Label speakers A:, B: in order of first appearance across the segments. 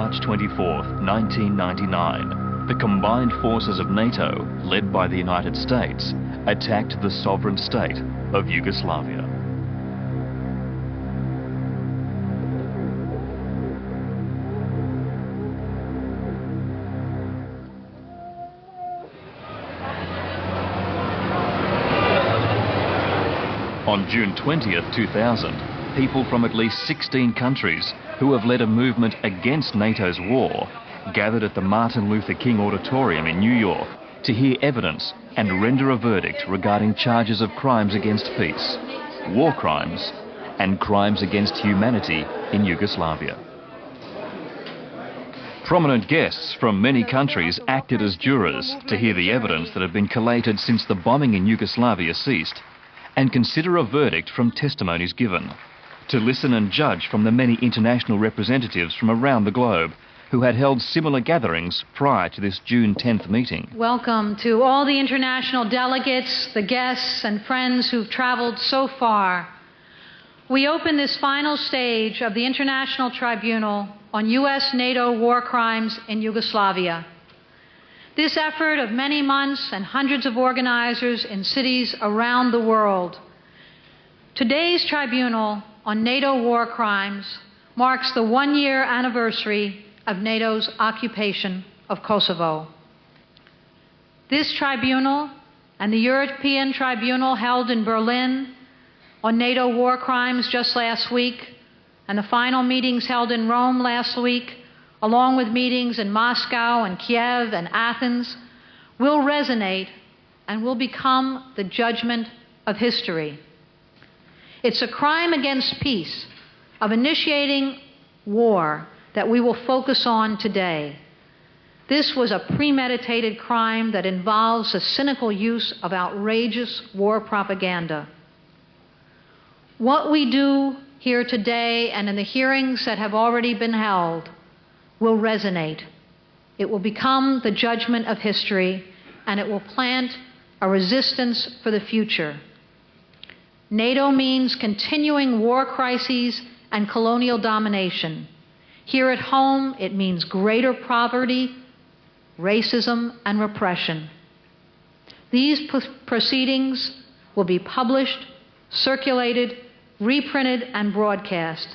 A: March 24, 1999, the combined forces of NATO, led by the United States, attacked the sovereign state of Yugoslavia. On June 20th, 2000, people from at least 16 countries who have led a movement against NATO's war gathered at the Martin Luther King Auditorium in New York to hear evidence and render a verdict regarding charges of crimes against peace, war crimes, and crimes against humanity in Yugoslavia. Prominent guests from many countries acted as jurors to hear the evidence that had been collated since the bombing in Yugoslavia ceased and consider a verdict from testimonies given, to listen and judge from the many international representatives from around the globe who had held similar gatherings prior to this June 10th meeting.
B: Welcome to all the international delegates, the guests and friends who've traveled so far. We open this final stage of the International Tribunal on U.S.-NATO war crimes in Yugoslavia. This effort of many months and hundreds of organizers in cities around the world. Today's tribunal on NATO war crimes marks the one-year anniversary of NATO's occupation of Kosovo. This tribunal and the European Tribunal held in Berlin on NATO war crimes just last week, and the final meetings held in Rome last week, along with meetings in Moscow and Kiev and Athens, will resonate and will become the judgment of history. It's a crime against peace of initiating war that we will focus on today. This was a premeditated crime that involves the cynical use of outrageous war propaganda. What we do here today and in the hearings that have already been held will resonate. It will become the judgment of history, and it will plant a resistance for the future. NATO means continuing war crises and colonial domination. Here at home, it means greater poverty, racism, and repression. These proceedings will be published, circulated, reprinted, and broadcast.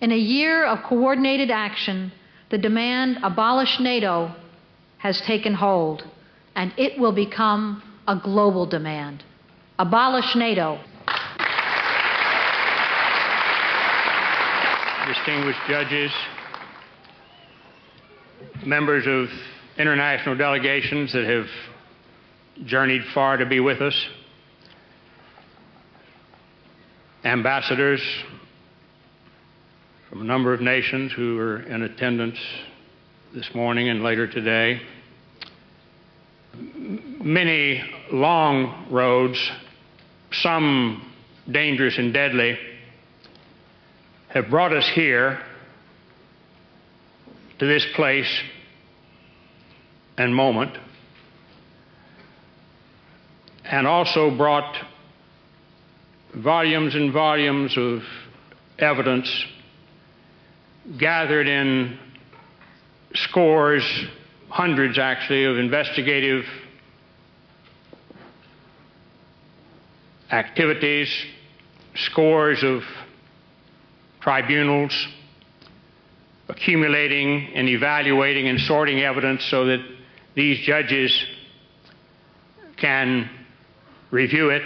B: In a year of coordinated action, the demand "abolish NATO" has taken hold, and it will become a global demand. Abolish NATO.
C: Distinguished judges, members of international delegations that have journeyed far to be with us, ambassadors from a number of nations who are in attendance this morning and later today. Many long roads, some dangerous and deadly, have brought us here to this place and moment, and also brought volumes and volumes of evidence gathered in scores, hundreds actually, of investigative activities, scores of tribunals accumulating and evaluating and sorting evidence so that these judges can review it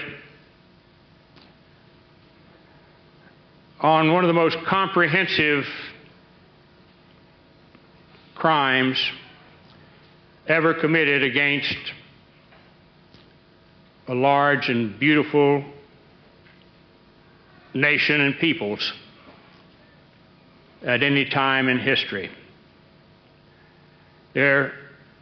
C: on one of the most comprehensive crimes ever committed against a large and beautiful nation and peoples at any time in history. There are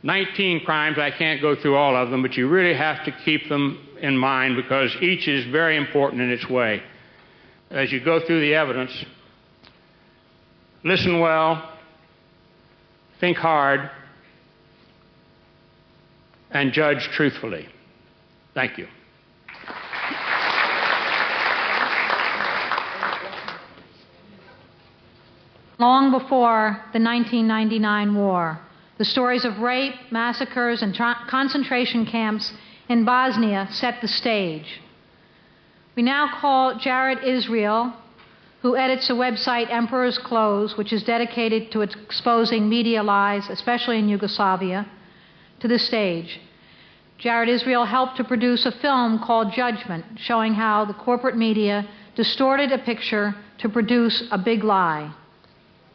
C: 19 crimes. I can't go through all of them, but you really have to keep them in mind because each is very important in its way. As you go through the evidence, listen well, think hard, and judge truthfully. Thank you.
B: long before the 1999 war. The stories of rape, massacres, and concentration camps in Bosnia set the stage. We now call Jared Israel, who edits the website Emperor's Clothes, which is dedicated to exposing media lies, especially in Yugoslavia, to the stage. Jared Israel helped to produce a film called Judgment, showing how the corporate media distorted a picture to produce a big lie.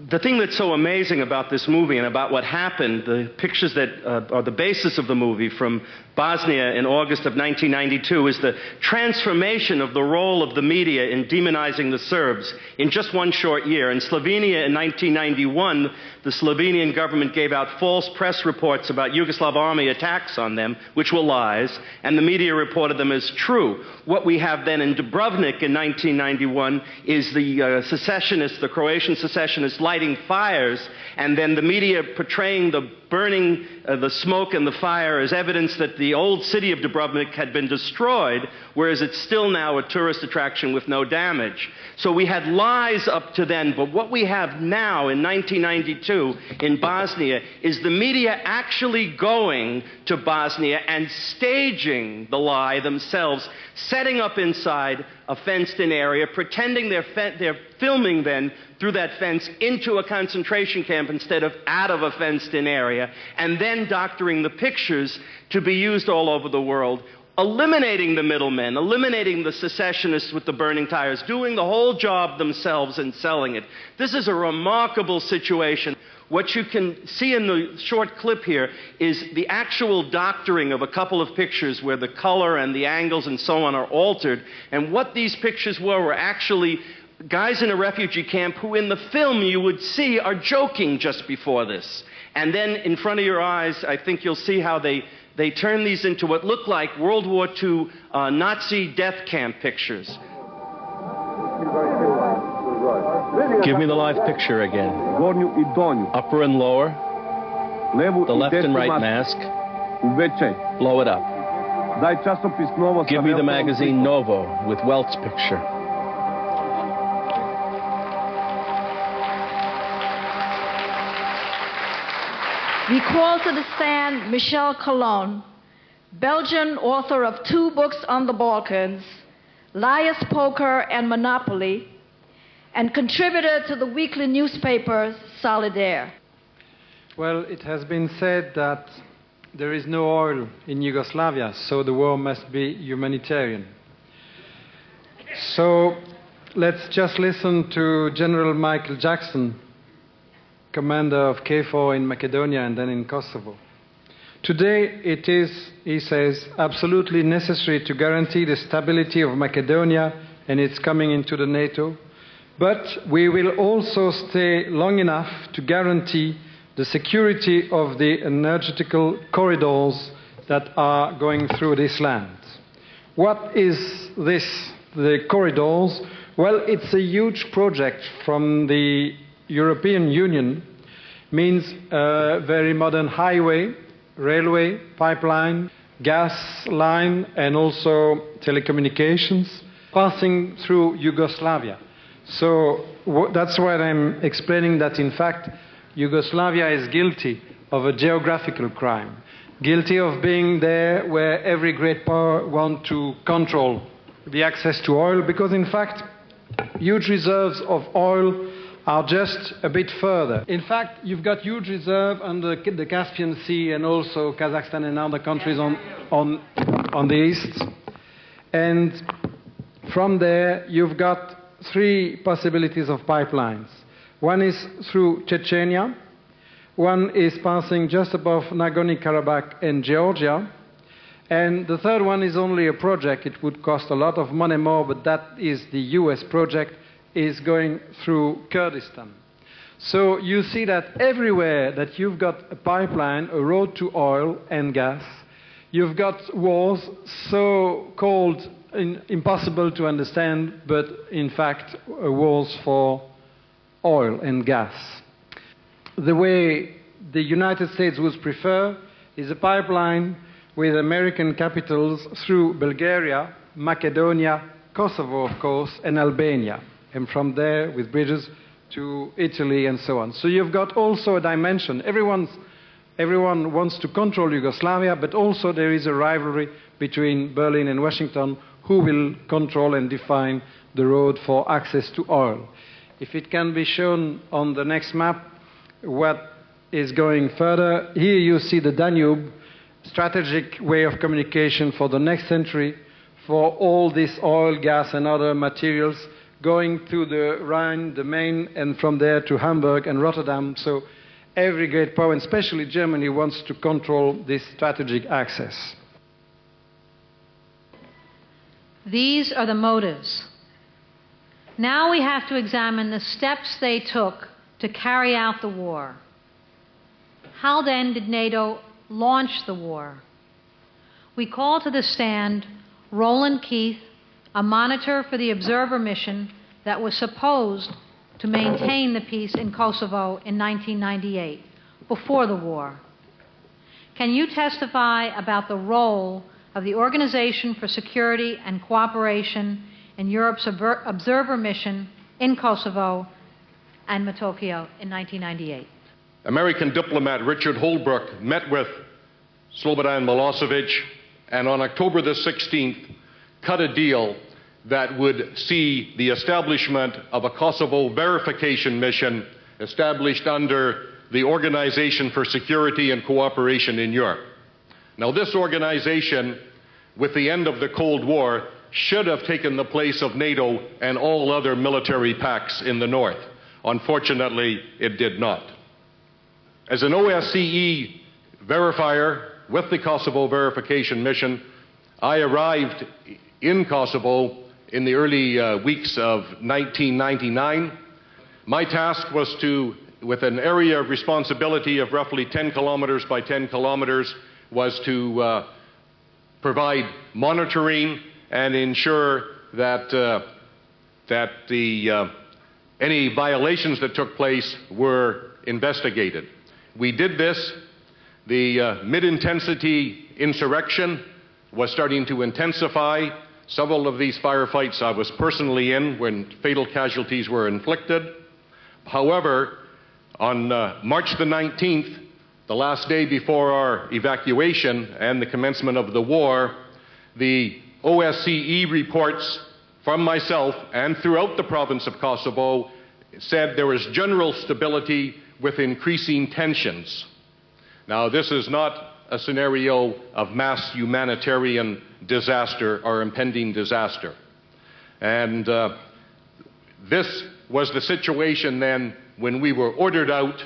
D: The thing that's so amazing about this movie and about what happened, the pictures that are the basis of the movie from Bosnia in August of 1992, is the transformation of the role of the media in demonizing the Serbs in just one short year. In Slovenia in 1991, the Slovenian government gave out false press reports about Yugoslav army attacks on them, which were lies, and the media reported them as true. What we have then in Dubrovnik in 1991 is the secessionists, the Croatian secessionists, lighting fires, and then the media portraying the burning, the smoke and the fire as evidence that the old city of Dubrovnik had been destroyed, whereas it's still now a tourist attraction with no damage. So we had lies up to then, but what we have now in 1992 in Bosnia is the media actually going to Bosnia and staging the lie themselves, setting up inside a fenced-in area, pretending they're filming then through that fence into a concentration camp instead of out of a fenced-in area, and then doctoring the pictures to be used all over the world, eliminating the middlemen, eliminating the secessionists with the burning tires, doing the whole job themselves and selling it. This is a remarkable situation. What you can see in the short clip here is the actual doctoring of a couple of pictures where the color and the angles and so on are altered. And what these pictures were actually guys in a refugee camp who in the film you would see are joking just before this. And then in front of your eyes, I think you'll see how they turn these into what look like World War II Nazi death camp pictures.
E: Give me the live picture again. Upper and lower. The left and right mask. Blow it up. Give me the magazine Novo with Welt's picture.
F: We call to the stand Michel Collon, Belgian author of 2 books on the Balkans, Liar's Poker and Monopoly, and contributor to the weekly newspaper Solidaire.
G: Well, it has been said that there is no oil in Yugoslavia, so the war must be humanitarian. So let's just listen to General Michael Jackson, commander of KFOR in Macedonia and then in Kosovo. Today it is, he says, absolutely necessary to guarantee the stability of Macedonia and its coming into the NATO, but we will also stay long enough to guarantee the security of the energetical corridors that are going through this land. What is this, the corridors? Well, it's a huge project from the European Union, means a very modern highway, railway, pipeline, gas line, and also telecommunications passing through Yugoslavia. So that's why I'm explaining that, in fact, Yugoslavia is guilty of a geographical crime, guilty of being there where every great power wants to control the access to oil, because, in fact, huge reserves of oil are just a bit further. In fact, you've got huge reserve under the Caspian Sea and also Kazakhstan and other countries on the east. And from there, you've got 3 possibilities of pipelines. One is through Chechnya, one is passing just above Nagorno-Karabakh and Georgia, and the third one is only a project. It would cost a lot of money more, but that is the US project, is going through Kurdistan. So you see that everywhere that you've got a pipeline, a road to oil and gas, you've got wars so-called impossible to understand, but in fact wars for oil and gas. The way the United States would prefer is a pipeline with American capitals through Bulgaria, Macedonia, Kosovo, of course, and Albania. And from there, with bridges, to Italy and so on. So you've got also a dimension. Everyone wants to control Yugoslavia, but also there is a rivalry between Berlin and Washington who will control and define the road for access to oil. If it can be shown on the next map what is going further, here you see the Danube, strategic way of communication for the next century for all this oil, gas and other materials going through the Rhine, the Main, and from there to Hamburg and Rotterdam. So every great power, and especially Germany, wants to control this strategic access.
B: These are the motives. Now we have to examine the steps they took to carry out the war. How then did NATO launch the war? We call to the stand Roland Keith, a monitor for the observer mission that was supposed to maintain the peace in Kosovo in 1998, before the war. Can you testify about the role of the Organization for Security and Cooperation in Europe's observer mission in Kosovo and Metohija in 1998?
H: American diplomat Richard Holbrooke met with Slobodan Milosevic and on October the 16th cut a deal that would see the establishment of a Kosovo verification mission established under the Organization for Security and Cooperation in Europe. Now, this organization, with the end of the Cold War, should have taken the place of NATO and all other military pacts in the North. Unfortunately, it did not. As an OSCE verifier with the Kosovo verification mission, I arrived in Kosovo in the early weeks of 1999. My task was to, with an area of responsibility of roughly 10 kilometers by 10 kilometers, was to provide monitoring and ensure that, any violations that took place were investigated. We did this. The mid-intensity insurrection was starting to intensify. Several of these firefights I was personally in when fatal casualties were inflicted. However, on March the 19th, the last day before our evacuation and the commencement of the war, the OSCE reports from myself and throughout the province of Kosovo said there was general stability with increasing tensions. Now, this is not a scenario of mass humanitarian disaster or impending disaster. And this was the situation then when we were ordered out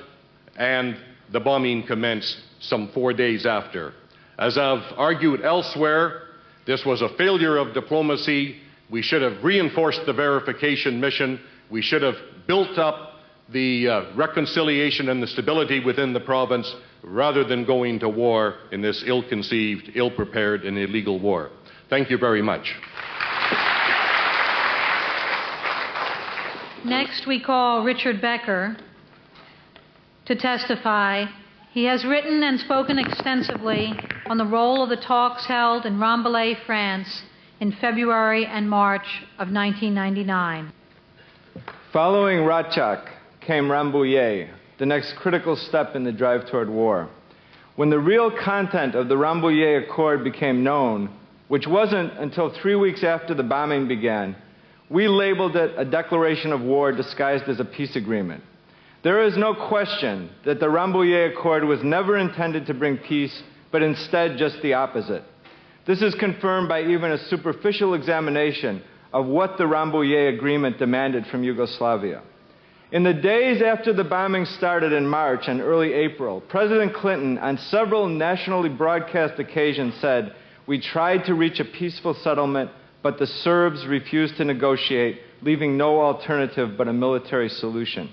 H: and the bombing commenced some 4 days after. As I've argued elsewhere, this was a failure of diplomacy. We should have reinforced the verification mission. We should have built up the reconciliation and the stability within the province rather than going to war in this ill-conceived, ill-prepared, and illegal war. Thank you very much.
B: Next, we call Richard Becker to testify. He has written and spoken extensively on the role of the talks held in Rambouillet, France, in February and March of 1999.
I: Following Racak came Rambouillet, the next critical step in the drive toward war. When the real content of the Rambouillet Accord became known, which wasn't until 3 weeks after the bombing began, we labeled it a declaration of war disguised as a peace agreement. There is no question that the Rambouillet Accord was never intended to bring peace, but instead just the opposite. This is confirmed by even a superficial examination of what the Rambouillet Agreement demanded from Yugoslavia. In the days after the bombing started in March and early April, President Clinton, on several nationally broadcast occasions, said, "We tried to reach a peaceful settlement, but the Serbs refused to negotiate, leaving no alternative but a military solution."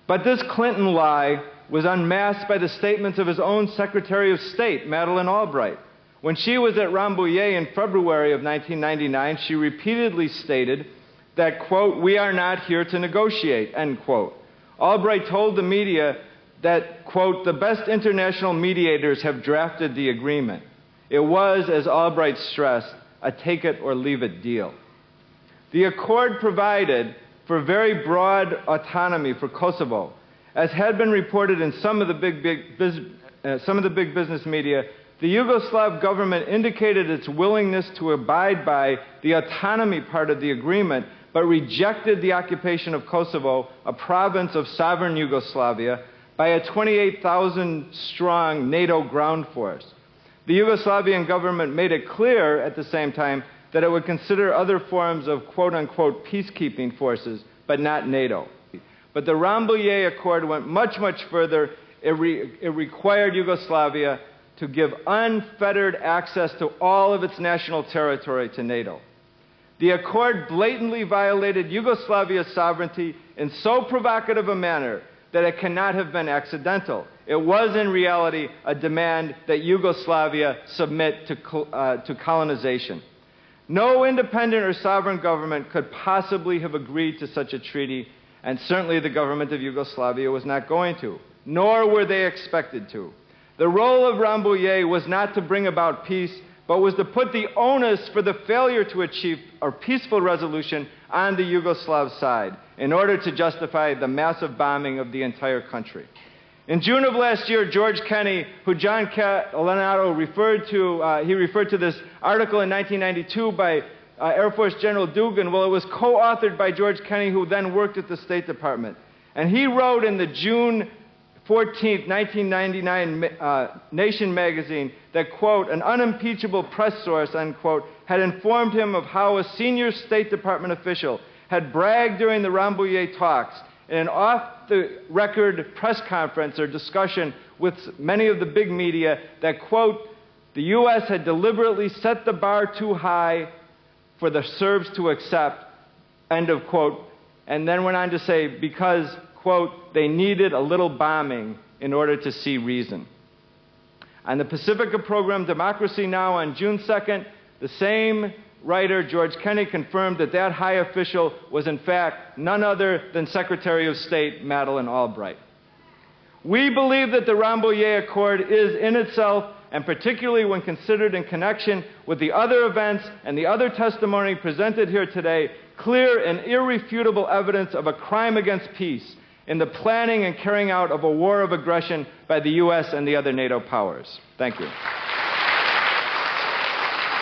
I: But this Clinton lie was unmasked by the statements of his own Secretary of State, Madeleine Albright. When she was at Rambouillet in February of 1999, she repeatedly stated that, quote, "We are not here to negotiate," end quote. Albright told the media that, quote, "The best international mediators have drafted the agreement." It was, as Albright stressed, a take-it-or-leave-it deal. The accord provided for very broad autonomy for Kosovo. As had been reported in some of the big business media, the Yugoslav government indicated its willingness to abide by the autonomy part of the agreement, but rejected the occupation of Kosovo, a province of sovereign Yugoslavia, by a 28,000-strong NATO ground force. The Yugoslavian government made it clear at the same time that it would consider other forms of quote-unquote peacekeeping forces, but not NATO. But the Rambouillet Accord went much, much further. It required Yugoslavia to give unfettered access to all of its national territory to NATO. The accord blatantly violated Yugoslavia's sovereignty in so provocative a manner that it cannot have been accidental. It was in reality a demand that Yugoslavia submit to colonization. No independent or sovereign government could possibly have agreed to such a treaty, and certainly the government of Yugoslavia was not going to, nor were they expected to. The role of Rambouillet was not to bring about peace, but was to put the onus for the failure to achieve a peaceful resolution on the Yugoslav side in order to justify the massive bombing of the entire country. In June of last year, George Kenney, who John Leonardo referred to, he referred to this article in 1992 by Air Force General Dugan. Well, it was co-authored by George Kenney, who then worked at the State Department. And he wrote in the June 14, 1999 Nation magazine that, quote, an unimpeachable press source, unquote, had informed him of how a senior State Department official had bragged during the Rambouillet talks in an off-the-record press conference or discussion with many of the big media that, quote, the U.S. had deliberately set the bar too high for the Serbs to accept, end of quote, and then went on to say, because, quote, they needed a little bombing in order to see reason. On the Pacifica program, Democracy Now! On June 2nd, the same writer, George Kenney, confirmed that that high official was in fact none other than Secretary of State Madeleine Albright. We believe that the Rambouillet Accord is in itself, and particularly when considered in connection with the other events and the other testimony presented here today, clear and irrefutable evidence of a crime against peace in the planning and carrying out of a war of aggression by the U.S. and the other NATO powers. Thank you.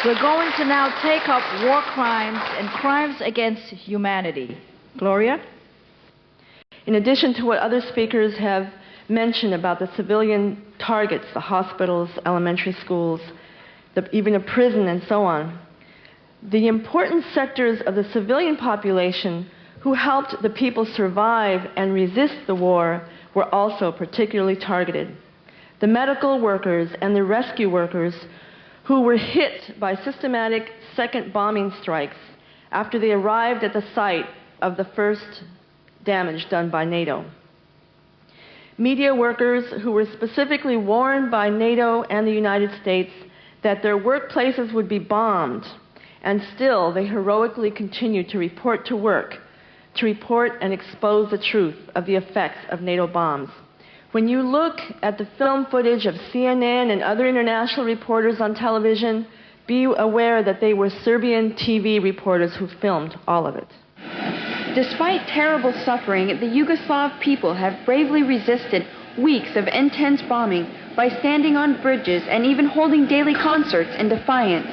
F: We're going to now take up war crimes and crimes against humanity. Gloria?
J: In addition to what other speakers have mentioned about the civilian targets, the hospitals, elementary schools, even a prison and so on, the important sectors of the civilian population who helped the people survive and resist the war were also particularly targeted. The medical workers and the rescue workers who were hit by systematic second bombing strikes after they arrived at the site of the first damage done by NATO. Media workers who were specifically warned by NATO and the United States that their workplaces would be bombed, and still they heroically continued to report to work, to report and expose the truth of the effects of NATO bombs. When you look at the film footage of CNN and other international reporters on television, be aware that they were Serbian TV reporters who filmed all of it.
K: Despite terrible suffering, the Yugoslav people have bravely resisted weeks of intense bombing by standing on bridges and even holding daily concerts in defiance.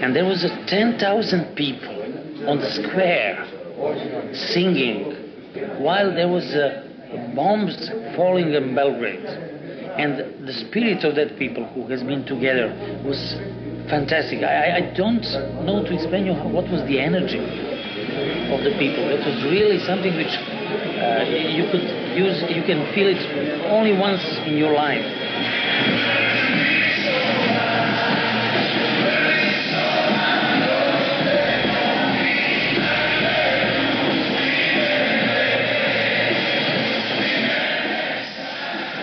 L: And there was 10,000 people on the square singing while there was bombs falling in Belgrade. And the spirit of that people who has been together was fantastic. I don't know to explain you what was the energy of the people. It was really something which you can feel it only once in your life.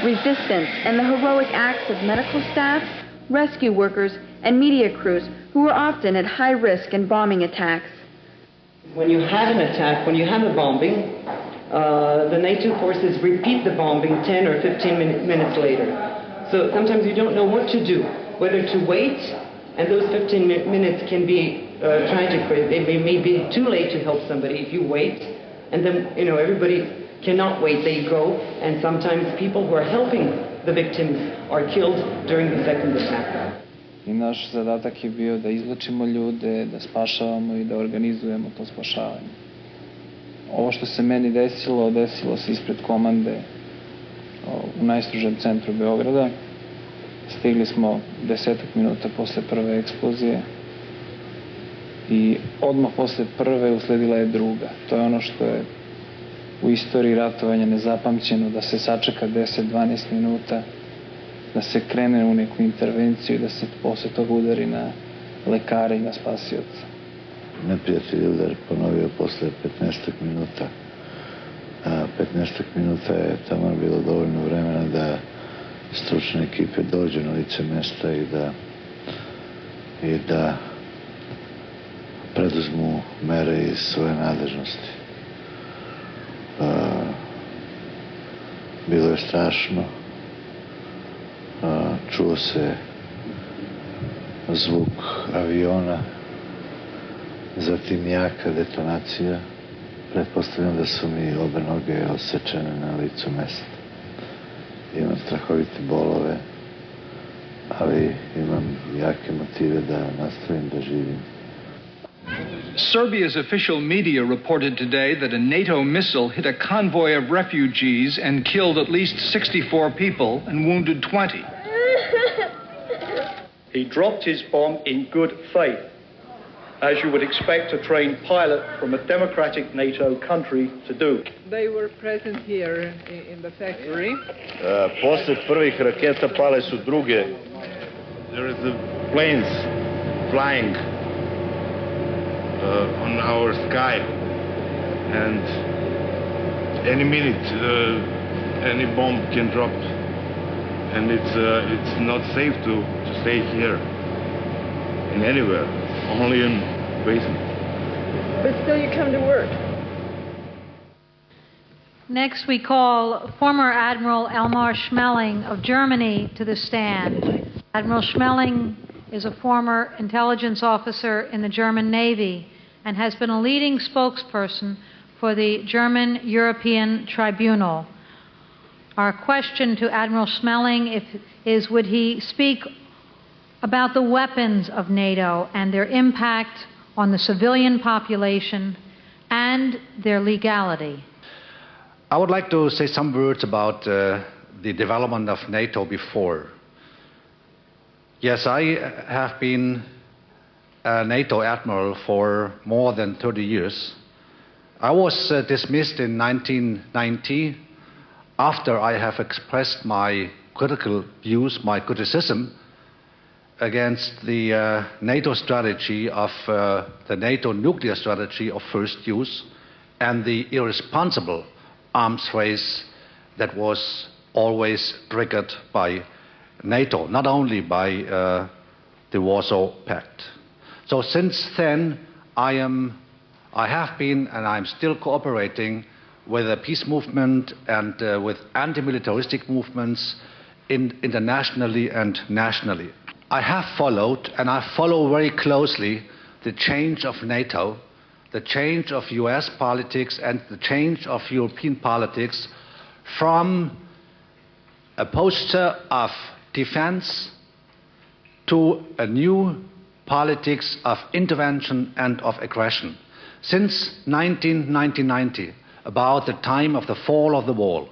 K: Resistance and the heroic acts of medical staff, rescue workers, and media crews who were often at high risk in bombing attacks.
M: When you have an attack, when you have a bombing, the NATO forces repeat the bombing 10 or 15 minutes later. So sometimes you don't know what to do, whether to wait, and those 15 minutes can be tragic for you. They may be too late to help somebody if you wait, And then, everybody cannot wait. They go, and sometimes people who are helping the victims are killed during the second attack.
N: I naš zadatak je bio da izvlačimo ljude, da spašavamo i da organizujemo to spašavanje. Ovo što se meni desilo, desilo se ispred komande u najstružem centru Beograda. Stigli smo 10 minuta posle prve eksplozije i odmah posle prve usledila je druga. To je ono što je u istoriji ratovanja nezapamćeno, da se sačeka 10-12 minuta, da se krene u neku intervenciju i da se posle toga udari na lekare i na spasioca.
O: Neprijatelj je udar ponovio posle 15 minuta. 15 minuta je tamo bilo dovoljno vremena da stručne ekipe dođu na lice mesta i da preduzmu mere iz svoje nadležnosti. Bilo je strašno. Čuo se zvuk aviona, zatim jaka detonacija. Pretpostavljam da su mi obe noge odsečene na licu mesta. Imam strahovite bolove, ali imam jake motive da nastavim da živim.
P: Serbia's official media reported today that a NATO missile hit a convoy of refugees and killed at least 64 people and wounded 20.
Q: He dropped his bomb in good faith, as you would expect a trained pilot from a democratic NATO country to do.
R: They were present here in the factory.
S: Posle prvih raketa pale su druge. There is the planes flying on our sky, and any minute any bomb can drop, and it's not safe to stay here in anywhere, only in basement.
R: But still you come to work.
B: Next we call former Admiral Elmer Schmahling of Germany to the stand. Admiral Schmahling is a former intelligence officer in the German Navy and has been a leading spokesperson for the German European Tribunal. Our question to Admiral Schmahling is, would he speak about the weapons of NATO and their impact on the civilian population and their legality?
T: I would like to say some words about the development of NATO before. Yes, I have been a NATO admiral for more than 30 years. I was dismissed in 1990 after I have expressed my critical views, my criticism against the NATO strategy of the NATO nuclear strategy of first use and the irresponsible arms race that was always triggered by NATO, not only by the Warsaw Pact. So since then, I have been and I'm still cooperating with the peace movement and with anti-militaristic movements internationally and nationally. I have followed and I follow very closely the change of NATO, the change of US politics and the change of European politics from a posture of defense to a new politics of intervention and of aggression. Since 1990, about the time of the fall of the wall,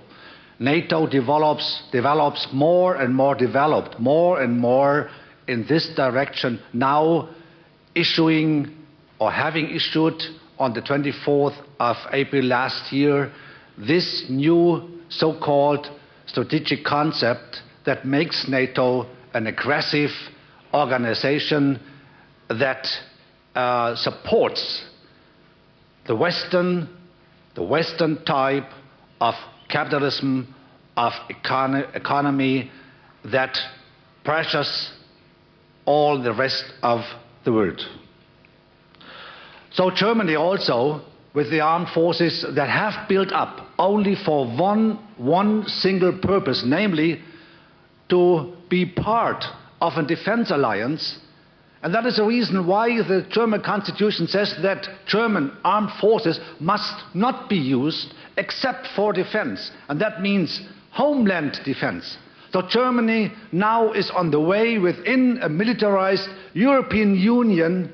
T: NATO develops more and more, developed more and more in this direction, now issuing or having issued on the 24th of April last year this new so-called strategic concept that makes NATO an aggressive organization that supports the Western type of capitalism, of economy that pressures all the rest of the world. So Germany also, with the armed forces that have built up only for one single purpose, namely to be part of a defense alliance And that is the reason why the German constitution says that German armed forces must not be used except for defense. And that means homeland defense. So Germany now is on the way within a militarized European Union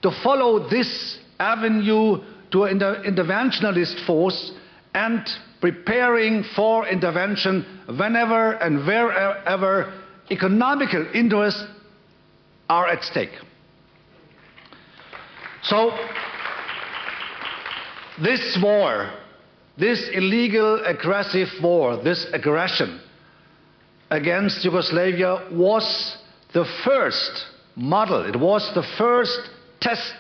T: to follow this avenue to an interventionist force and preparing for intervention whenever and wherever economical interests are at stake. So this war, this illegal aggressive war, this aggression against Yugoslavia was the first model, it was the first test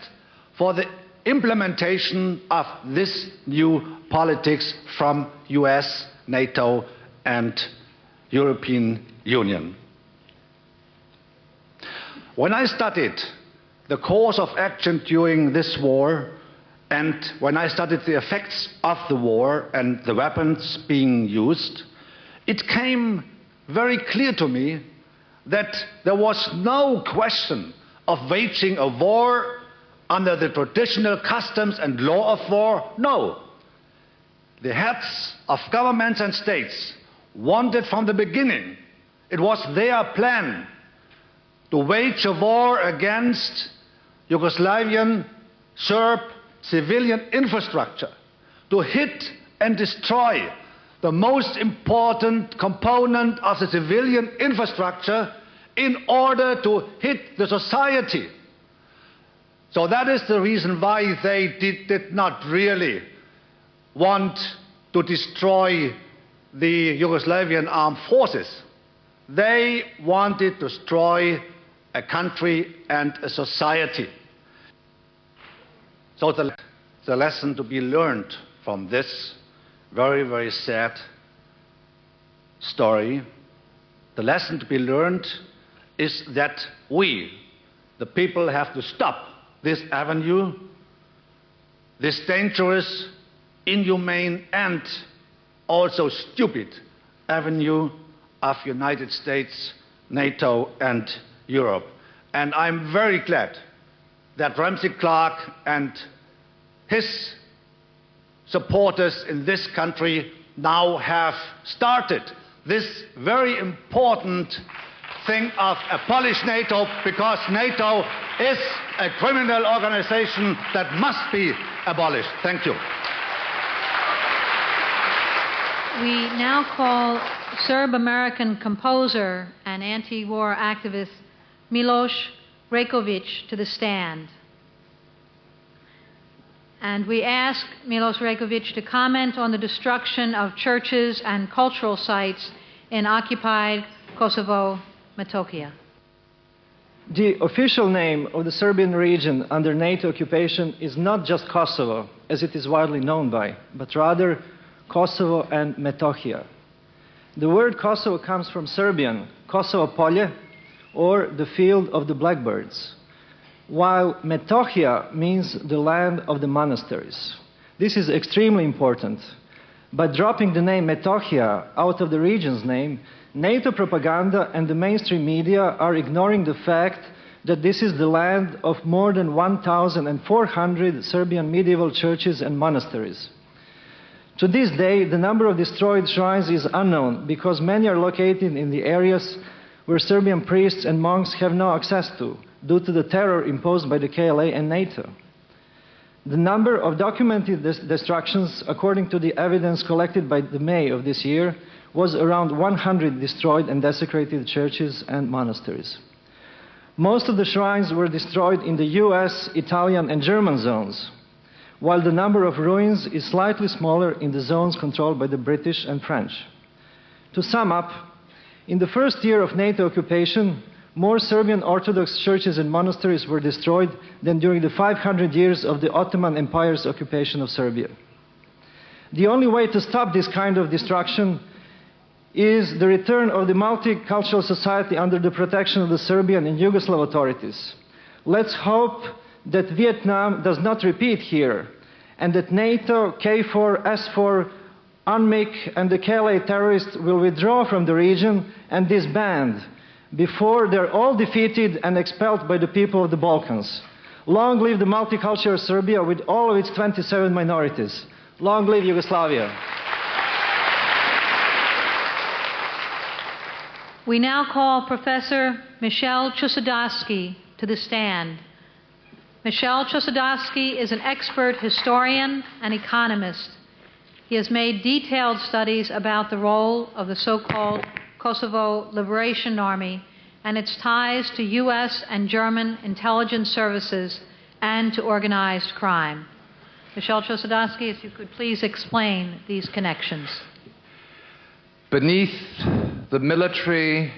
T: for the implementation of this new politics from US, NATO and European Union. When I studied the course of action during this war, and when I studied the effects of the war and the weapons being used, it came very clear to me that there was no question of waging a war under the traditional customs and law of war. No. The heads of governments and states wanted from the beginning, it was their plan to wage a war against Yugoslavian, Serb, civilian infrastructure, to hit and destroy the most important component of the civilian infrastructure in order to hit the society. So that is the reason why they did not really want to destroy the Yugoslavian armed forces. They wanted to destroy a country and a society. So the lesson to be learned from this very, very sad story, the lesson to be learned is that we, the people, have to stop this avenue, this dangerous, inhumane and also stupid avenue of United States, NATO and Europe. And I'm very glad that Ramsey Clark and his supporters in this country now have started this very important thing of abolish NATO, because NATO is a criminal organization that must be abolished. Thank you.
B: We now call Serb-American composer and anti-war activist Milos Raickovich to the stand. And we ask Milos Raickovich to comment on the destruction of churches and cultural sites in occupied Kosovo, Metohija.
M: The official name of the Serbian region under NATO occupation is not just Kosovo, as it is widely known by, but rather Kosovo and Metohija. The word Kosovo comes from Serbian, Kosovo Polje, or the field of the blackbirds, while Metohija means the land of the monasteries. This is extremely important. By dropping the name Metohija out of the region's name, NATO propaganda and the mainstream media are ignoring the fact that this is the land of more than 1,400 Serbian medieval churches and monasteries. To this day, the number of destroyed shrines is unknown because many are located in the areas where Serbian priests and monks have no access to, due to the terror imposed by the KLA and NATO. The number of documented destructions, according to the evidence collected by the May of this year, was around 100 destroyed and desecrated churches and monasteries. Most of the shrines were destroyed in the US, Italian and German zones, while the number of ruins is slightly smaller in the zones controlled by the British and French. To sum up, in the first year of NATO occupation, more Serbian Orthodox churches and monasteries were destroyed than during the 500 years of the Ottoman Empire's occupation of Serbia. The only way to stop this kind of destruction is the return of the multicultural society under the protection of the Serbian and Yugoslav authorities. Let's hope that Vietnam does not repeat here, and that NATO, KFOR, SFOR, UNMIK and the KLA terrorists will withdraw from the region and disband,
U: before they're all defeated and expelled by the people of the Balkans. Long live the multicultural Serbia with all of its 27 minorities. Long live Yugoslavia.
B: We now call Professor Michel Chossudovsky to the stand. Michel Chossudovsky is an expert historian and economist. He has made detailed studies about the role of the so-called Kosovo Liberation Army and its ties to U.S. and German intelligence services and to organized crime. Michel Chossudovsky, if you could please explain these connections.
V: Beneath the military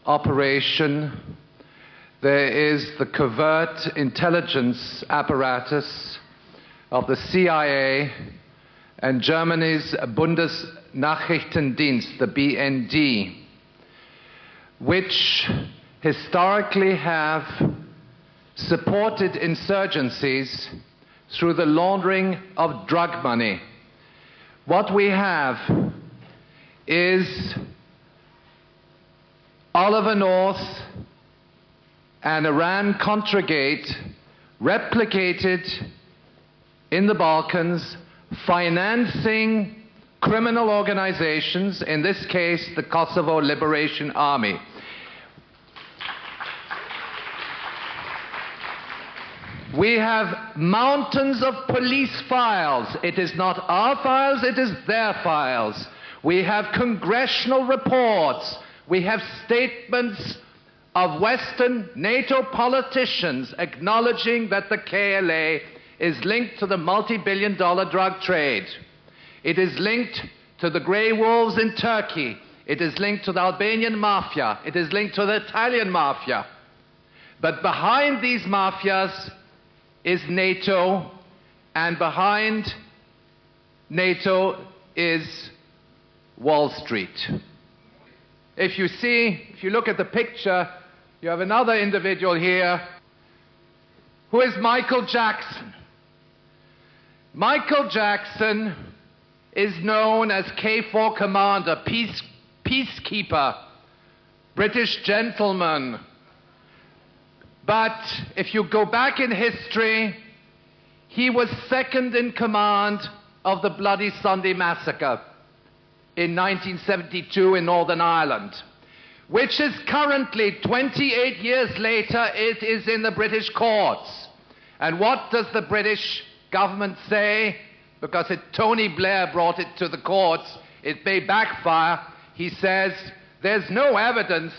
V: operation, there is the covert intelligence apparatus of the CIA and Germany's Bundesnachrichtendienst, the BND, which historically have supported insurgencies through the laundering of drug money. What we have is Oliver North and Iran-Contra Gate replicated in the Balkans, financing criminal organizations, in this case the Kosovo Liberation Army. We have mountains of police files. It is not our files, it is their files. We have congressional reports. We have statements of Western NATO politicians acknowledging that the KLA is linked to the multi-billion-dollar drug trade. It is linked to the grey wolves in Turkey. It is linked to the Albanian mafia. It is linked to the Italian mafia. But behind these mafias is NATO, and behind NATO is Wall Street. If you look at the picture, you have another individual here who is Michael Jackson. Michael Jackson is known as K4 Commander, peacekeeper, British gentleman. But if you go back in history, he was second in command of the Bloody Sunday Massacre in 1972 in Northern Ireland, which is currently, 28 years later, it is in the British courts. And what does the British government say? Because Tony Blair brought it to the courts, it may backfire. He says there's no evidence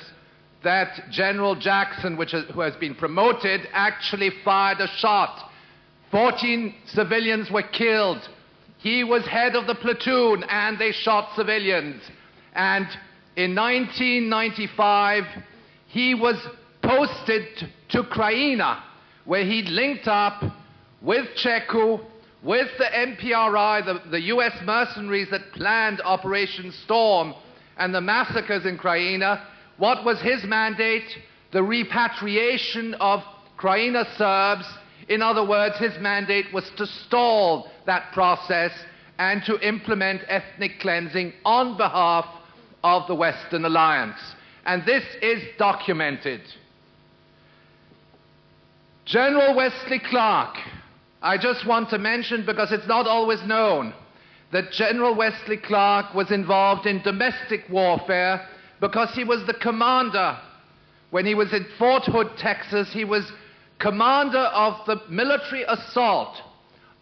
V: that General Jackson, who has been promoted, actually fired a shot. 14 civilians were killed. He was head of the platoon, and they shot civilians. And in 1995, he was posted to Kraina, where he linked up with Cheku, with the MPRI, the US mercenaries that planned Operation Storm and the massacres in Kraina. What was his mandate? The repatriation of Kraina Serbs. In other words, his mandate was to stall that process and to implement ethnic cleansing on behalf of the Western Alliance. And this is documented. General Wesley Clark, I just want to mention, because it's not always known, that General Wesley Clark was involved in domestic warfare because he was the commander. When he was in Fort Hood, Texas, he was commander of the military assault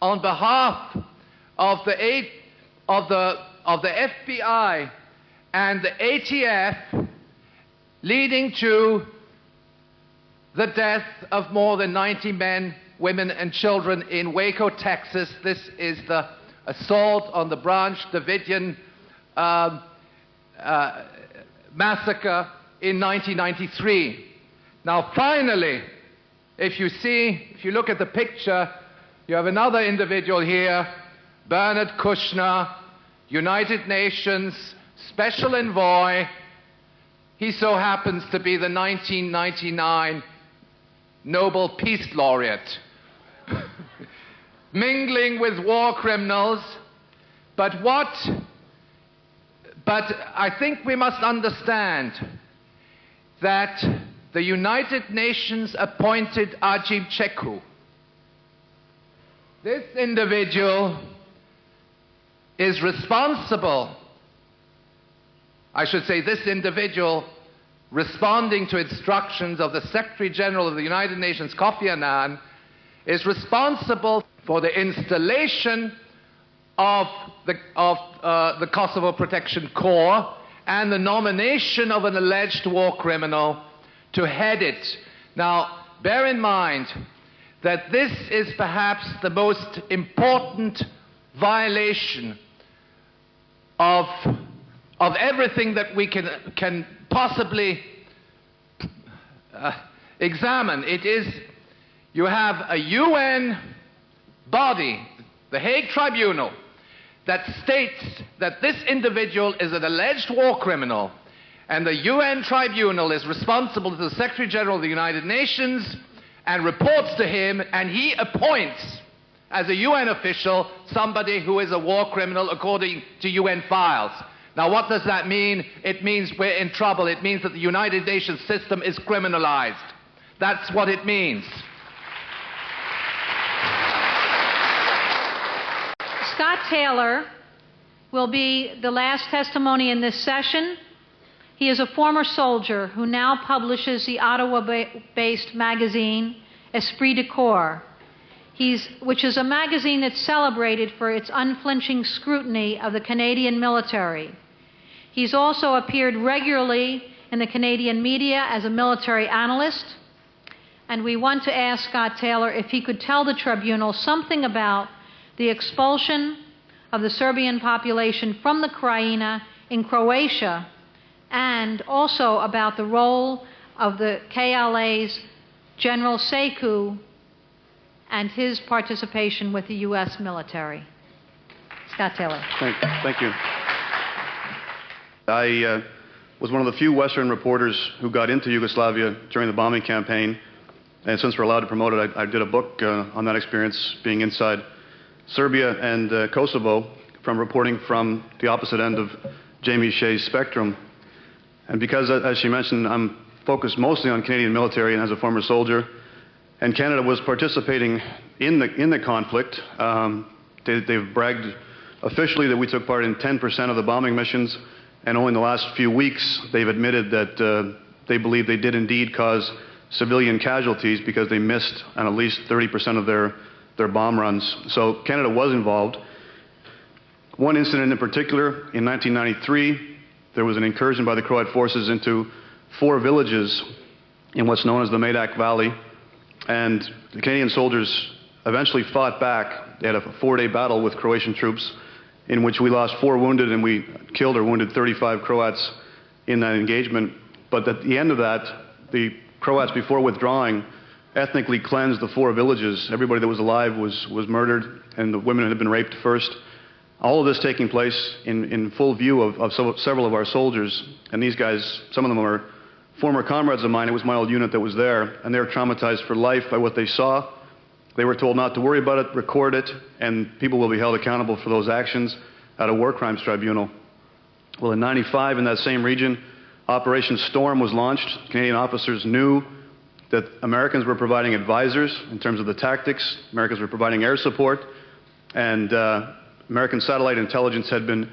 V: on behalf of the FBI and the ATF, leading to the death of more than 90 men, women, and children in Waco, Texas. This is the assault on the Branch Davidian massacre in 1993. Now, finally, if you look at the picture, you have another individual here, Bernard Kouchner, United Nations Special Envoy. He so happens to be the 1999 Nobel Peace Laureate. Mingling with war criminals, but I think we must understand, that the United Nations appointed Adm Ceku. This individual is responsible, I should say this individual responding to instructions of the Secretary General of the United Nations, Kofi Annan, is responsible for the installation of the Kosovo Protection Corps and the nomination of an alleged war criminal to head it. Now, bear in mind that this is perhaps the most important violation of everything that we can possibly examine. It is, you have a UN body, the Hague Tribunal, that states that this individual is an alleged war criminal, and the UN Tribunal is responsible to the Secretary General of the United Nations and reports to him, and he appoints as a UN official somebody who is a war criminal according to UN files. Now, what does that mean? It means we're in trouble. It means that the United Nations system is criminalized. That's what it means.
B: Scott Taylor will be the last testimony in this session. He is a former soldier who now publishes the Ottawa-based magazine Esprit de Corps, which is a magazine that's celebrated for its unflinching scrutiny of the Canadian military. He's also appeared regularly in the Canadian media as a military analyst, and we want to ask Scott Taylor if he could tell the tribunal something about the expulsion of the Serbian population from the Krajina in Croatia, and also about the role of the KLA's General Ceku and his participation with the U.S. military. Scott Taylor.
A: Thank you. I was one of the few Western reporters who got into Yugoslavia during the bombing campaign, and since we're allowed to promote it, I did a book on that experience, being inside Serbia and Kosovo, from reporting from the opposite end of Jamie Shea's spectrum. And because, as she mentioned, I'm focused mostly on Canadian military and as a former soldier, and Canada was participating in the conflict. They've bragged officially that we took part in 10% of the bombing missions, and only in the last few weeks they've admitted that they believe they did indeed cause civilian casualties because they missed on at least 30% of their bomb runs. So Canada was involved. One incident in particular, in 1993, there was an incursion by the Croat forces into 4 villages in what's known as the Medak Valley, and the Canadian soldiers eventually fought back. They had a 4-day battle with Croatian troops in which we lost 4 wounded, and we killed or wounded 35 Croats in that engagement. But at the end of that, the Croats, before withdrawing, ethnically cleansed the 4 villages. Everybody that was alive was murdered, and the women had been raped first. All of this taking place in full view of several of our soldiers. And these guys, some of them are former comrades of mine. It was my old unit that was there, and they were traumatized for life by what they saw. They were told not to worry about it, record it, and people will be held accountable for those actions at a war crimes tribunal. Well, in '95, in that same region, Operation Storm was launched. Canadian officers knew that Americans were providing advisors in terms of the tactics. Americans were providing air support, and American satellite intelligence had been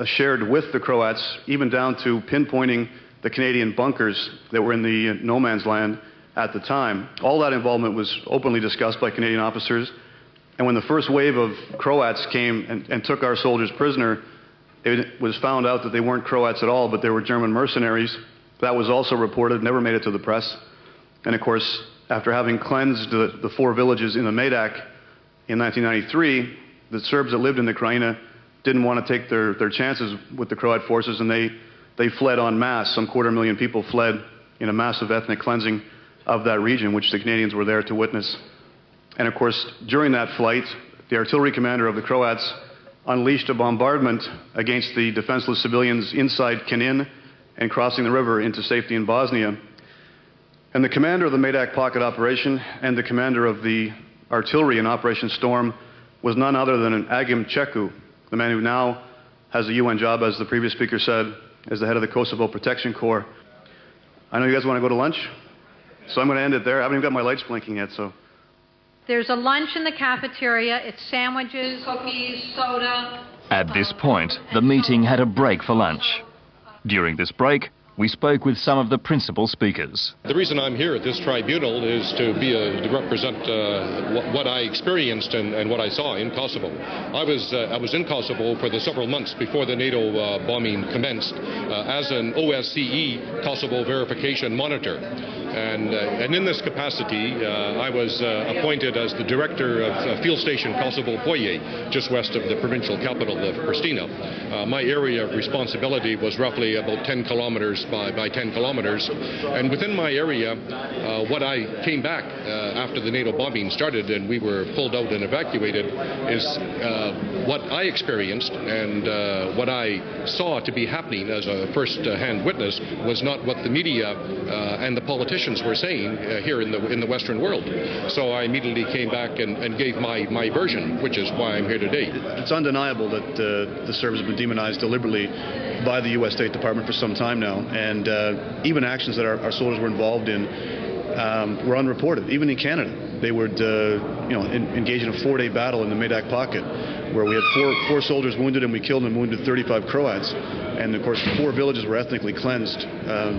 A: shared with the Croats, even down to pinpointing the Canadian bunkers that were in the no man's land at the time. All that involvement was openly discussed by Canadian officers, and when the first wave of Croats came and took our soldiers prisoner, it was found out that they weren't Croats at all, but they were German mercenaries. That was also reported, never made it to the press. And of course, after having cleansed the 4 villages in the Medak in 1993, the Serbs that lived in the Krajina didn't want to take their chances with the Croat forces, and they fled en masse. Some 250,000 people fled in a massive ethnic cleansing of that region, which the Canadians were there to witness. And of course, during that flight, the artillery commander of the Croats unleashed a bombardment against the defenseless civilians inside Knin and crossing the river into safety in Bosnia. And the commander of the Medak pocket operation and the commander of the artillery in Operation Storm was none other than Adm Ceku, the man who now has a UN job, as the previous speaker said, as the head of the Kosovo Protection Corps. I know you guys want to go to lunch, so I'm going to end it there. I haven't even got my lights blinking yet, so.
B: There's a lunch in the cafeteria. It's sandwiches, cookies, soda.
C: At this point, the meeting had a break for lunch. During this break, we spoke with some of the principal speakers.
H: The reason I'm here at this tribunal is to represent what I experienced and what I saw in Kosovo. I was in Kosovo for the several months before the NATO bombing commenced as an OSCE Kosovo verification monitor. And in this capacity, I was appointed as the director of Field Station Kosovo Polje, just west of the provincial capital of Pristina. My area of responsibility was roughly about 10 kilometers by 10 kilometers. And within my area, what I came back after the NATO bombing started and we were pulled out and evacuated is what I experienced and what I saw to be happening as a first-hand witness was not what the media and the politicians were saying here in the Western world. So I immediately came back and gave my version, which is why I'm here today.
A: It's undeniable that the Serbs have been demonized deliberately by the U.S. State Department for some time now, and even actions that our soldiers were involved in were unreported. Even in Canada, they would engage in a 4-day battle in the Medak Pocket, where we had four soldiers wounded, and we killed and wounded 35 Croats. And of course, 4 villages were ethnically cleansed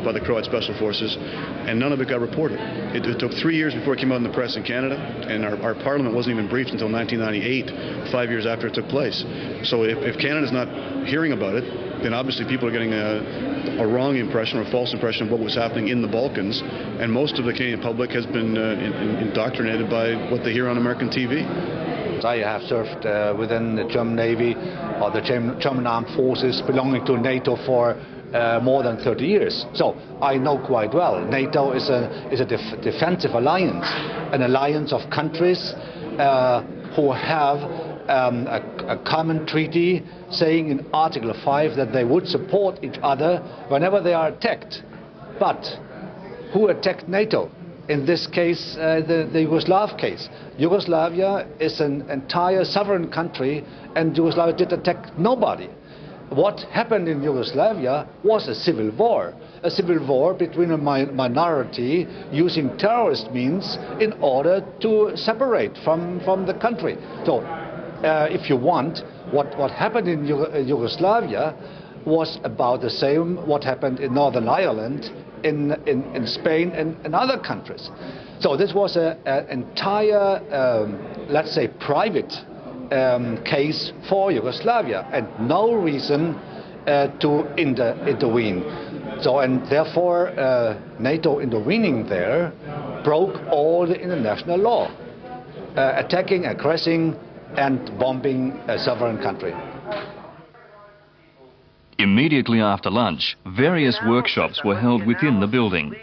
A: by the Croat Special Forces, and none of it got reported. It took 3 years before it came out in the press in Canada, and our parliament wasn't even briefed until 1998, 5 years after it took place. So if Canada's not hearing about it, then obviously people are getting a wrong impression or a false impression of what was happening in the Balkans, and most of the Canadian public has been indoctrinated by what they hear on American TV.
T: I have served within the German Navy or the German Armed Forces belonging to NATO for more than 30 years. So I know quite well. NATO is a defensive alliance, an alliance of countries who have a common treaty saying in Article 5 that they would support each other whenever they are attacked. But who attacked NATO? In this case, the Yugoslav case. Yugoslavia is an entire sovereign country, and Yugoslavia did attack nobody. What happened in Yugoslavia was a civil war between a minority using terrorist means in order to separate from the country. So, if you want, what happened in Yugoslavia was about the same what happened in Northern Ireland, in Spain and other countries. So this was an entire, let's say, private case for Yugoslavia, and no reason to intervene. So, and therefore, NATO intervening there broke all the international law, attacking, aggressing, and bombing a sovereign country.
C: Immediately after lunch, various workshops were held within the building.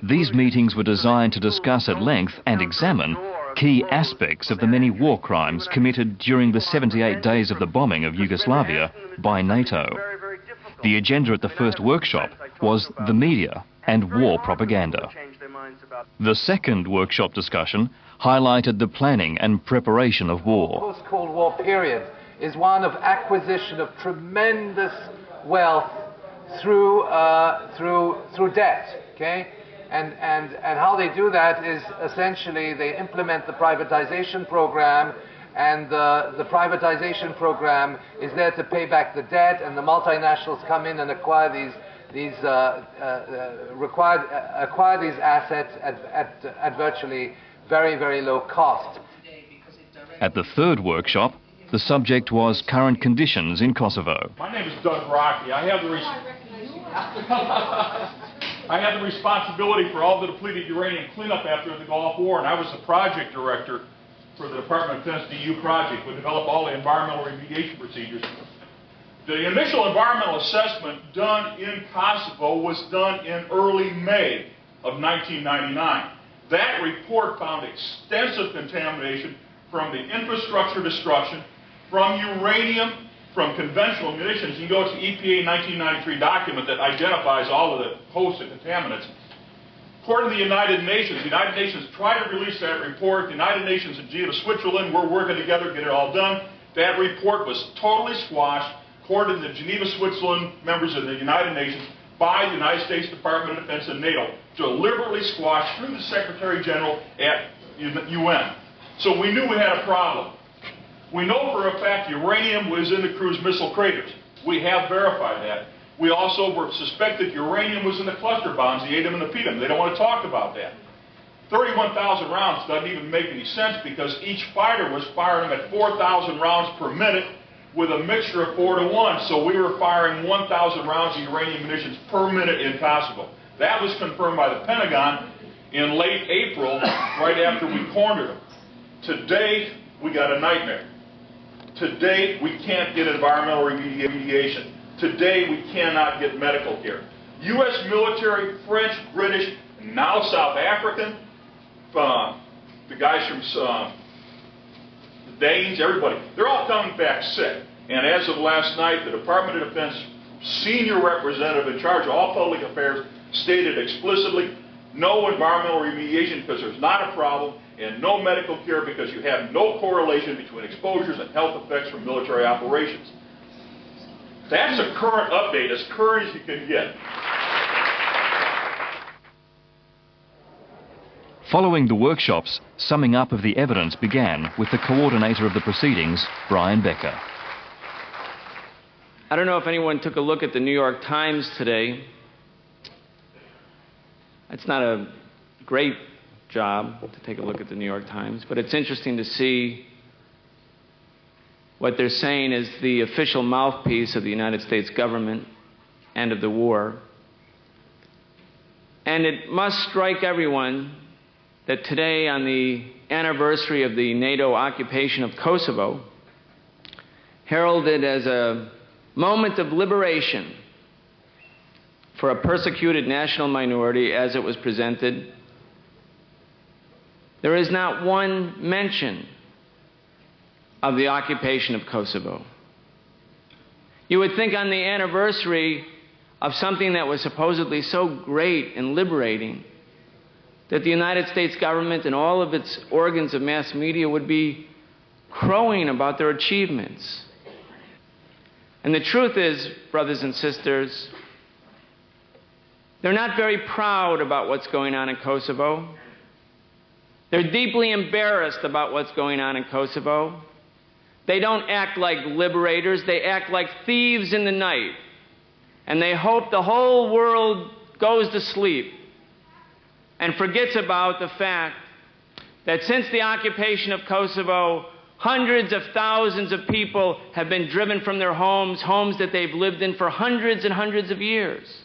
C: These meetings were designed to discuss at length and examine key aspects of the many war crimes committed during the 78 days of the bombing of Yugoslavia by NATO. The agenda at the first workshop was the media and war propaganda. The second workshop discussion highlighted the planning and preparation of war.
V: The post-Cold War period is one of acquisition of tremendous wealth through debt, okay? And how they do that is essentially they implement the privatization program, and the privatization program is there to pay back the debt, and the multinationals come in and acquire these assets at virtually very, very low cost.
C: At the third workshop, the subject was current conditions in Kosovo.
D: My name is Doug Rocky. I had the responsibility for all the depleted uranium cleanup after the Gulf War, and I was the project director for the Department of Defense DU project. We developed all the environmental remediation procedures. The initial environmental assessment done in Kosovo was done in early May of 1999. That report found extensive contamination from the infrastructure destruction, from uranium, from conventional munitions. You can go to the EPA 1993 document that identifies all of the hosts and contaminants. According to the United Nations tried to release that report. The United Nations in Geneva, Switzerland, we're working together to get it all done. That report was totally squashed. According to the Geneva, Switzerland members of the United Nations, by the United States Department of Defense and NATO, deliberately squashed through the Secretary General at UN. So we knew we had a problem. We know for a fact uranium was in the cruise missile craters. We have verified that. We also suspected uranium was in the cluster bombs, the Adm and the Pedum. They don't want to talk about that. 31,000 rounds doesn't even make any sense because each fighter was firing at 4,000 rounds per minute with a mixture of 4 to 1. So we were firing 1,000 rounds of uranium munitions per minute in Kosovo. That was confirmed by the Pentagon in late April, right after we cornered them. Today, we got a nightmare. Today, we can't get environmental remediation. Today, we cannot get medical care. U.S. military, French, British, now South African, the guys from the Danes, everybody, they're all coming back sick. And as of last night, the Department of Defense senior representative in charge of all public affairs stated explicitly, no environmental remediation because there's not a problem, and no medical care because you have no correlation between exposures and health effects from military operations. That's a current update, as current as you can get.
C: Following the workshops, summing up of the evidence began with the coordinator of the proceedings, Brian Becker.
E: I don't know if anyone took a look at the New York Times today. It's not a great job to take a look at the New York Times, but it's interesting to see what they're saying is the official mouthpiece of the United States government and of the war. And it must strike everyone that today, on the anniversary of the NATO occupation of Kosovo, heralded as a moment of liberation for a persecuted national minority as it was presented, there is not one mention of the occupation of Kosovo. You would think on the anniversary of something that was supposedly so great and liberating that the United States government and all of its organs of mass media would be crowing about their achievements. And the truth is, brothers and sisters, they're not very proud about what's going on in Kosovo. They're deeply embarrassed about what's going on in Kosovo. They don't act like liberators, they act like thieves in the night. And they hope the whole world goes to sleep and forgets about the fact that since the occupation of Kosovo, hundreds of thousands of people have been driven from their homes, homes that they've lived in for hundreds and hundreds of years.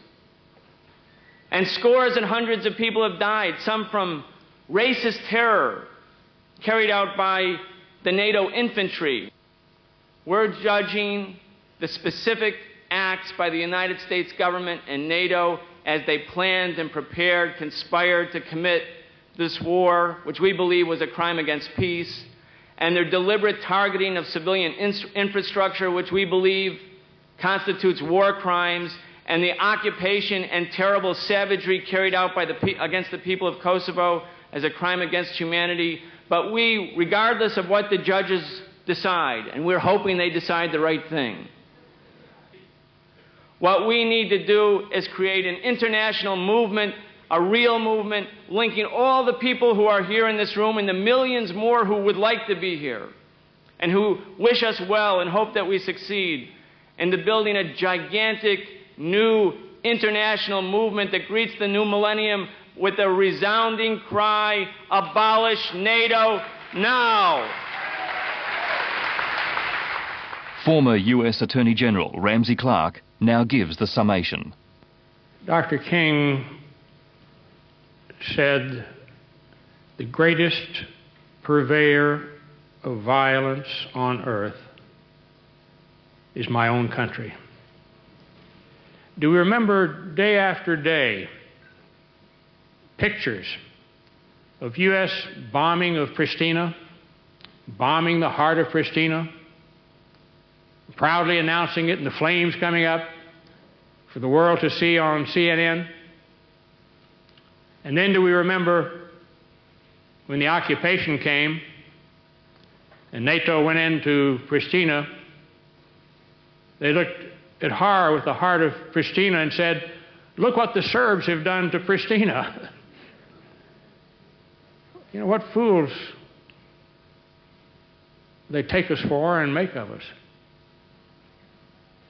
E: And scores and hundreds of people have died, some from racist terror carried out by the NATO infantry. We're judging the specific acts by the United States government and NATO as they planned and prepared, conspired to commit this war, which we believe was a crime against peace, and their deliberate targeting of civilian infrastructure, which we believe constitutes war crimes, and the occupation and terrible savagery carried out by against the people of Kosovo as a crime against humanity. But we, regardless of what the judges decide, and we're hoping they decide the right thing, what we need to do is create an international movement, a real movement, linking all the people who are here in this room and the millions more who would like to be here and who wish us well and hope that we succeed into building a gigantic new international movement that greets the new millennium with a resounding cry, abolish NATO now!
C: Former U.S. Attorney General Ramsey Clark now gives the summation.
G: Dr. King said, the greatest purveyor of violence on earth is my own country. Do we remember day after day pictures of U.S. bombing of Pristina, bombing the heart of Pristina, proudly announcing it and the flames coming up for the world to see on CNN? And then do we remember when the occupation came and NATO went into Pristina, they looked at horror with the heart of Pristina and said, Look what the Serbs have done to Pristina. You know, what fools they take us for and make of us.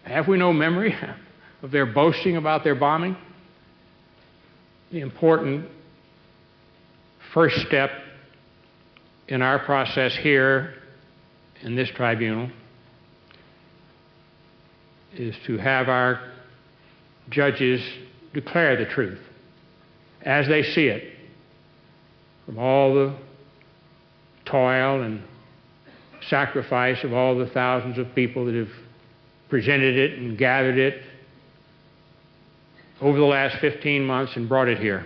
G: Have we no memory of their boasting about their bombing? The important first step in our process here in this tribunal is to have our judges declare the truth as they see it from all the toil and sacrifice of all the thousands of people that have presented it and gathered it over the last 15 months and brought it here.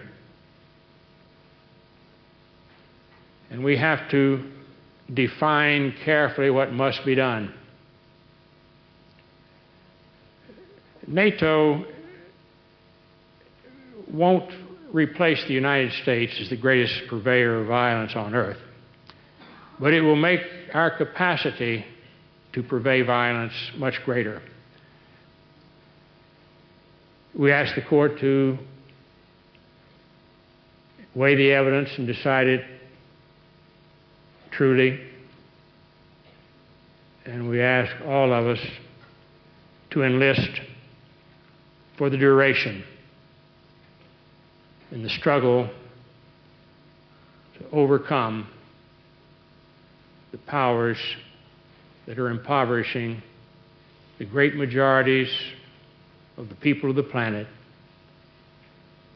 G: And we have to define carefully what must be done. NATO won't replace the United States as the greatest purveyor of violence on earth, but it will make our capacity to purvey violence much greater. We ask the court to weigh the evidence and decide it truly, and we ask all of us to enlist for the duration in the struggle to overcome the powers that are impoverishing the great majorities of the people of the planet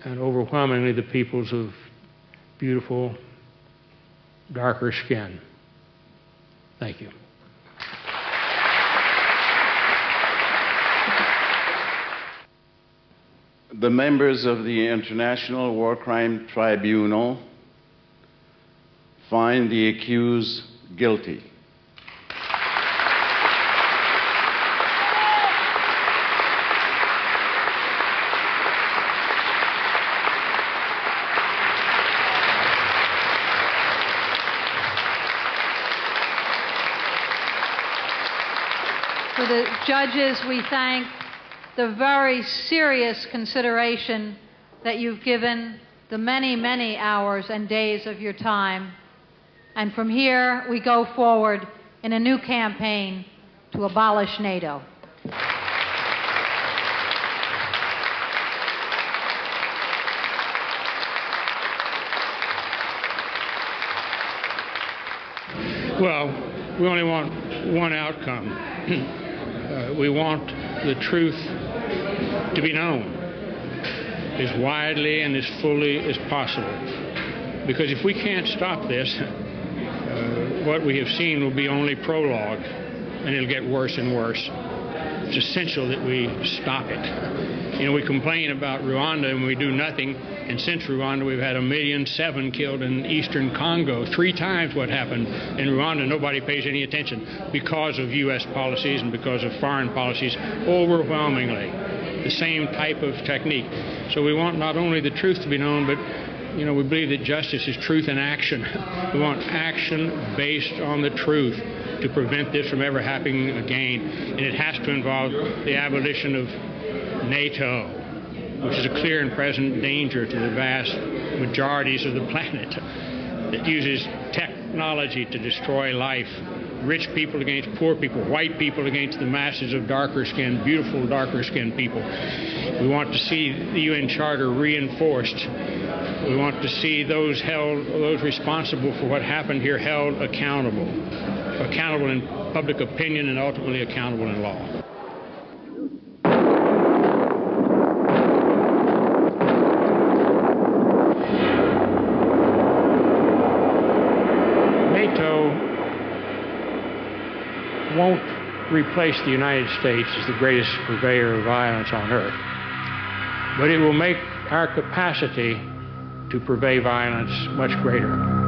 G: and overwhelmingly the peoples of beautiful, darker skin. Thank you.
F: The members of the International War Crime Tribunal find the accused guilty.
B: For the judges, we thank the very serious consideration that you've given the many, many hours and days of your time. And from here, we go forward in a new campaign to abolish NATO.
G: Well, we only want one outcome. We want the truth to be known as widely and as fully as possible. Because if we can't stop this, what we have seen will be only prologue, and it'll get worse and worse. It's essential that we stop it. You know, we complain about Rwanda and we do nothing, and since Rwanda we've had 1.7 million killed in eastern Congo, 3 times what happened in Rwanda. Nobody pays any attention because of U.S. policies and because of foreign policies, overwhelmingly the same type of technique. So we want not only the truth to be known, but you know, we believe that justice is truth in action. We want action based on the truth to prevent this from ever happening again. And it has to involve the abolition of NATO, which is a clear and present danger to the vast majorities of the planet that uses technology to destroy life. Rich people against poor people, white people against the masses of darker skinned, beautiful darker skinned people. We want to see the UN Charter reinforced. We want to see those responsible for what happened here held accountable in public opinion and ultimately accountable in law. NATO won't replace the United States as the greatest purveyor of violence on earth, but it will make our capacity to purvey violence much greater.